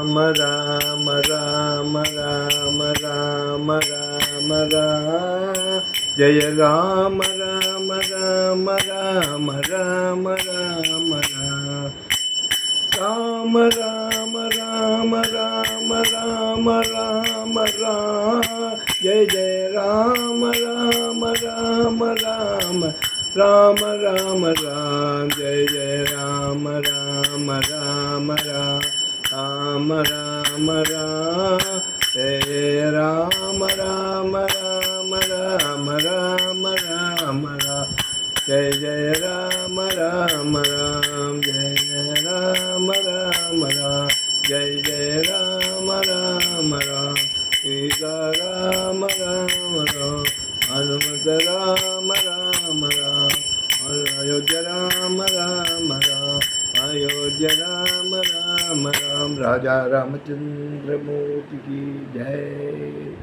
राम राम राम राम राम राम राम जय राम राम राम राम राम राम राम राम राम राम राम राम राम जय जय राम राम राम राम राम राम राम जय जय राम राम राम राम राम राम जय राम राम राम राम राम राम राम जय जय राम राम राम जय जय राम राम राम जय जय राम राम राम सीता राम राम राम हनुमत राम राम राम अयोध्या राम राम राम अयोध्या राम राम राम राजा रामचंद्र मूर्ति की जय।